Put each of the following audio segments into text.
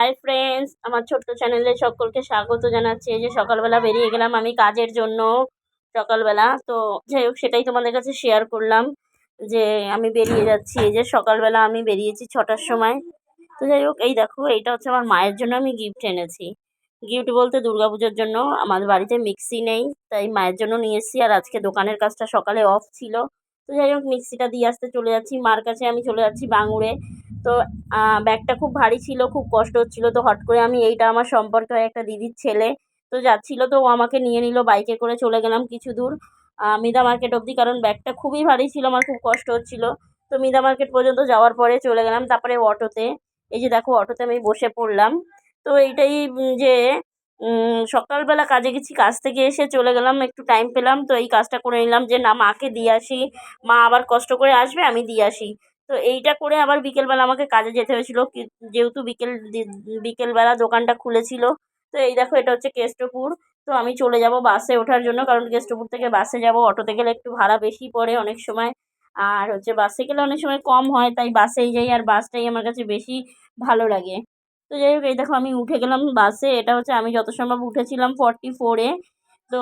Hi friends, আমার ছোট্ট চ্যানেলে সকলকে স্বাগত জানাচ্ছি। এই যে সকালবেলা বেরিয়ে গেলাম আমি কাজের জন্য। সকালবেলা তো যাই হোক, সেটাই তোমাদের কাছে শেয়ার করলাম যে আমি বেরিয়ে যাচ্ছি। এই যে সকালবেলা আমি বেরিয়েছি 6টার সময়। তো যাই হোক, এই দেখো, এইটা হচ্ছে আমার মায়ের জন্য আমি গিফট এনেছি। গিফট বলতে দুর্গাপুজোর জন্য আমাদের বাড়িতে মিক্সি নেই, তাই মায়ের জন্য নিয়ে এসেছি। আর আজকে দোকানের কাজটা সকালে অফ ছিল। তো যাই হোক, মিক্সিটা দিয়ে আসতে চলে যাচ্ছি মার কাছে। আমি চলে যাচ্ছি বাঙুরে। তো ব্যাগটা খুব ভারী ছিল, খুব কষ্ট হচ্ছিল। তো হট করে আমি, এইটা আমার সম্পর্কে হয় একটা দিদির ছেলে, তো যাচ্ছিল, তো ও আমাকে নিয়ে নিল। বাইকে করে চলে গেলাম কিছু দূর, মিদা মার্কেট অবধি, কারণ ব্যাগটা খুবই ভারী ছিল, আমার খুব কষ্ট হচ্ছিল। তো মিদা মার্কেট পর্যন্ত যাওয়ার পরে চলে গেলাম তারপরে অটোতে। এই যে দেখো, অটোতে আমি বসে পড়লাম। তো এইটাই যে সকালবেলা কাজে গেছি, কাজ থেকে এসে চলে গেলাম, একটু টাইম পেলাম, তো এই কাজটা করে নিলাম যে না, মাকে দিয়ে আসি, মা আবার কষ্ট করে আসবে, আমি দিয়ে আসি। তো এইটা করে আবার বিকেলবেলা আমাকে কাজে যেতে হয়েছিলো, যেহেতু বিকেলবেলা দোকানটা খুলেছিল। তো এই দেখো, এটা হচ্ছে কেষ্টপুর। তো আমি চলে যাব বাসে ওঠার জন্য, কারণ কেষ্টপুর থেকে বাসে যাব। অটোতে গেলে একটু ভাড়া বেশি পড়ে অনেক সময়, আর হচ্ছে বাসে গেলে অনেক সময় কম হয়, তাই বাসেই যাই। আর বাসটাই আমার কাছে বেশি ভালো লাগে। তো যাই হোক, এই দেখো আমি উঠে গেলাম বাসে। এটা হচ্ছে আমি যত সম্ভব উঠেছিলাম 44-এ। তো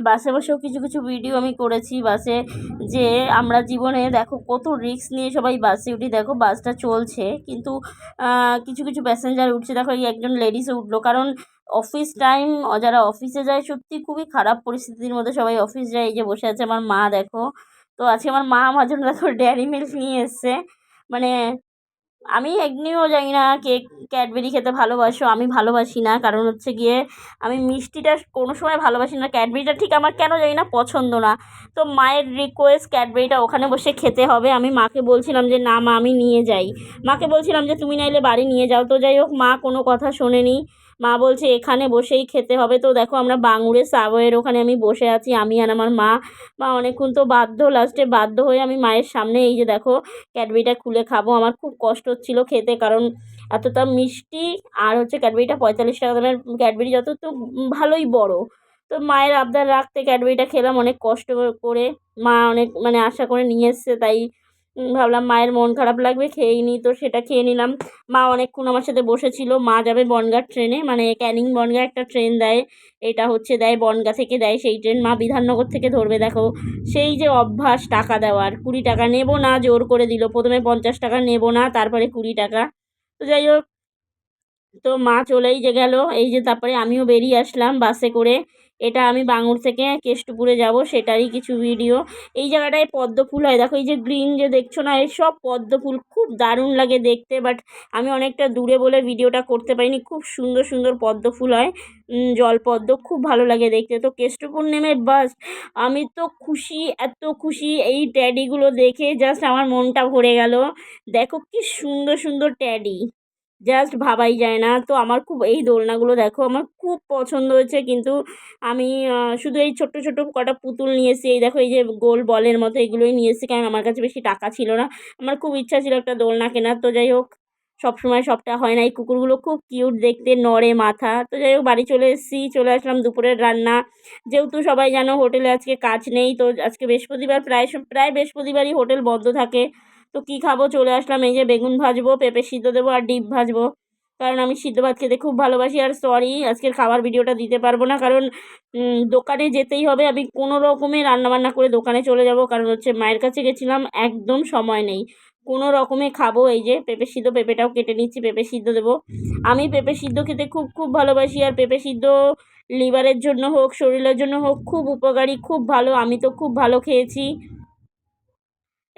বাসে বসেও কিছু কিছু ভিডিও আমি করেছি বাসে, যে আমরা জীবনে দেখো কত রিস্ক নিয়ে সবাই বাসে উঠি। দেখো বাসটা চলছে, কিন্তু কিছু কিছু প্যাসেঞ্জার উঠছে। দেখো, এই একজন লেডিসও উঠলো, কারণ অফিস টাইম, যারা অফিসে যায় সত্যি খুবই খারাপ পরিস্থিতির মধ্যে সবাই অফিস যায়। এই যে বসে আছে আমার মা, দেখো। তো আজকে আমার মা আমার জন্য দেখো ডেয়ারি মিল্ক নিয়ে এসছে। মানে আমি এমনিও জানি না কে ক্যাডবেরি খেতে ভালোবাসো, আমি ভালোবাসি না, কারণ হচ্ছে গিয়ে আমি মিষ্টিটা কোনো সময় ভালোবাসি না। ক্যাডবেরিটা ঠিক আমার কেন জানি না পছন্দ না। তো মায়ের রিকোয়েস্ট, ক্যাডবেরিটা ওখানে বসে খেতে হবে। আমি মাকে বলছিলাম যে না মা, আমি নিয়ে যাই। মাকে বলছিলাম যে তুমি নাইলে বাড়ি নিয়ে যাও। তো যাই হোক, মা কোনো কথা শোনেনি। মা বলছে এখানে বসেই খেতে হবে। তো দেখো, আমরা বাঙুরে সাবওয়ের ওখানে আমি বসে আছি, আমি আর আমার মা। মা অনেকক্ষণ তো লাস্টে বাধ্য হয়ে আমি মায়ের সামনে, এই যে দেখো, ক্যাডবেরিটা খুলে খাবো। আমার খুব কষ্ট হচ্ছিল খেতে, কারণ এতটা মিষ্টি। আর হচ্ছে ক্যাডবেরিটা 45 টাকা দামের ক্যাডবেরি, যত তো ভালোই বড়। তো মায়ের আবদার রাখতে ক্যাডবেরিটা খেলাম অনেক কষ্ট করে। মা অনেক মানে আশা করে নিয়ে এসছে, তাই ভাবলাম মায়ের মন খারাপ লাগবে, খেয়েই নিই। তো সেটা খেয়ে নিলাম। মা অনেকক্ষণ আমার সাথে বসেছিল। মা যাবে বনগাঁ ট্রেনে, মানে ক্যানিং বনগাঁ একটা ট্রেন দেয়, এটা হচ্ছে দেয় বনগাঁ থেকে দেয় সেই ট্রেন। মা বিধাননগর থেকে ধরবে। দেখো, সেই যে অভ্যাস টাকা দেওয়ার, 20 টাকা নেব না, জোর করে দিল। প্রথমে 50 টাকা নেব না, তারপরে 20 টাকা। তো যাই হোক, তো মা চলেই যে গেল। এই যে তারপরে আমিও বেরিয়ে আসলাম বাসে করে। এটা আমি বাঙুর থেকে কেষ্টপুরে যাব, সেটারই কিছু ভিডিও। এই জায়গাটায় পদ্ম ফুল হয়, দেখো এই যে গ্রিন যে দেখছো না, এই সব পদ্ম ফুল, খুব দারুণ লাগে দেখতে। বাট আমি অনেকটা দূরে বলে ভিডিওটা করতে পারিনি। খুব সুন্দর সুন্দর পদ্ম ফুল হয়, জলপদ্ম, খুব ভালো লাগে দেখতে। তো কেষ্টপুর নেমে বাস, আমি তো খুশি, এত খুশি এই ট্যাডিগুলো দেখে, জাস্ট আমার মনটা ভরে গেল। দেখো কি সুন্দর সুন্দর ট্যাডি, জাস্ট ভাবাই যায় না। তো আমার খুব এই দোলনাগুলো দেখো আমার খুব পছন্দ হয়েছে, কিন্তু আমি শুধু এই ছোট্ট ছোট্ট কটা পুতুল নিয়ে এসেছি। এই দেখো, এই যে গোল বলের মতো, এগুলোই নিয়ে এসেছি, কারণ আমার কাছে বেশি টাকা ছিল না। আমার খুব ইচ্ছা ছিল একটা দোলনা কেনার। তো যাই হোক, সবসময় সবটা হয় না। এই কুকুরগুলো খুব কিউট দেখতে, নড়ে মাথা। তো যাই হোক, বাড়ি চলে এসেছি, চলে আসলাম দুপুরের রান্না। যেহেতু সবাই জানো হোটেলে আজকে কাজ নেই, তো আজকে বৃহস্পতিবার, প্রায় বৃহস্পতিবারই হোটেল বন্ধ থাকে। তো কী খাবো, চলে আসলাম। এই যে বেগুন ভাজবো, পেঁপে সিদ্ধ দেবো, আর ডিম ভাজবো, কারণ আমি সিদ্ধ ভাত খেতে খুব ভালোবাসি। আর সরি, আজকের খাবার ভিডিওটা দিতে পারবো না, কারণ দোকানে যেতেই হবে। আমি কোনো রকমে রান্নাবান্না করে দোকানে চলে যাব, কারণ হচ্ছে মায়ের কাছে গেছিলাম, একদম সময় নেই। কোনো রকমে খাবো। এই যে পেঁপে সিদ্ধ, পেঁপেটাও কেটে নিচ্ছি, পেঁপে সিদ্ধ দেবো। আমি পেঁপে সিদ্ধ খেতে খুব খুব ভালোবাসি। আর পেঁপে সিদ্ধ লিভারের জন্য হোক, শরীরের জন্য হোক, খুব উপকারী, খুব ভালো। আমি তো খুব ভালো খেয়েছি।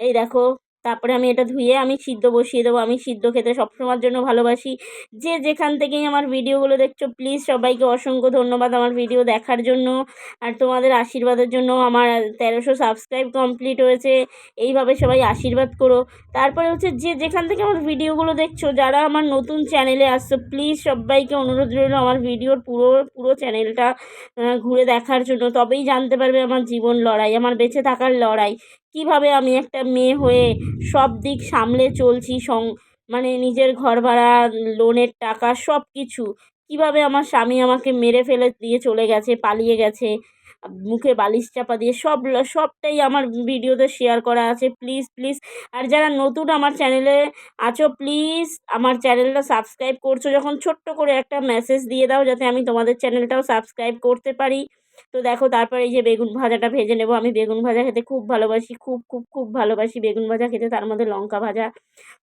এই দেখো, তারপরে আমি এটা ধুয়ে আমি সিদ্ধ বসিয়ে দেবো। আমি সিদ্ধ খেতে সবসময়ের জন্য ভালোবাসি। যে যেখান থেকেই আমার ভিডিওগুলো দেখছো, প্লিজ সবাইকে অসংখ্য ধন্যবাদ আমার ভিডিও দেখার জন্য, আর তোমাদের আশীর্বাদের জন্য। আমার 1300 সাবস্ক্রাইব কমপ্লিট হয়েছে। এইভাবে সবাই আশীর্বাদ করো। তারপরে হচ্ছে যে যেখান থেকে আমার ভিডিওগুলো দেখছো, যারা আমার নতুন চ্যানেলে আসছো, প্লিজ সবাইকে অনুরোধ রইল আমার ভিডিওর পুরো পুরো চ্যানেলটা ঘুরে দেখার জন্য। তবেই জানতে পারবে আমার জীবন লড়াই, আমার বেঁচে থাকার লড়াই। কিভাবে আমি একটা মেয়ে হয়ে সব দিক সামলে চলছি, মানে নিজের ঘর ভাড়া, লোনের টাকা, সব কিছু। কীভাবে আমার স্বামী আমাকে মেরে ফেলে দিয়ে চলে গেছে, পালিয়ে গেছে। মুখে বালিশ চাপা দিয়ে সবটাই আমার ভিডিওতে শেয়ার করা আছে। প্লিজ প্লিজ, আর যারা নতুন আমার চ্যানেলে আছো প্লিজ আমার চ্যানেলটা সাবস্ক্রাইব করছো যখন ছোট্ট করে একটা মেসেজ দিয়ে দাও, যাতে আমি তোমাদের চ্যানেলটাও সাবস্ক্রাইব করতে পারি। তো দেখো, তারপরে এই যে বেগুন ভাজাটা ভেজে নেব। আমি বেগুন ভাজা খেতে খুব ভালোবাসি, খুব খুব খুব ভালোবাসি বেগুন ভাজা খেতে, তার মধ্যে লঙ্কা ভাজা।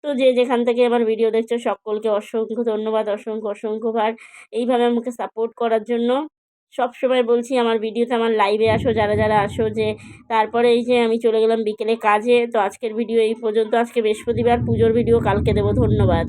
তো যে যেখান থেকে আমার ভিডিও দেখছো সকলকে অসংখ্য ধন্যবাদ, অসংখ্য অসংখ্যবার এইভাবে আমাকে সাপোর্ট করার জন্য। সব সময় বলছি আমার ভিডিওতে, আমার লাইভে আসো যারা যারা আসো। যে তারপরে এই যে আমি চলে গেলাম বিকেলে কাজে। তো আজকের ভিডিও এই পর্যন্ত। আজকে বৃহস্পতিবার, পুজোর ভিডিও কালকে দেবো। ধন্যবাদ।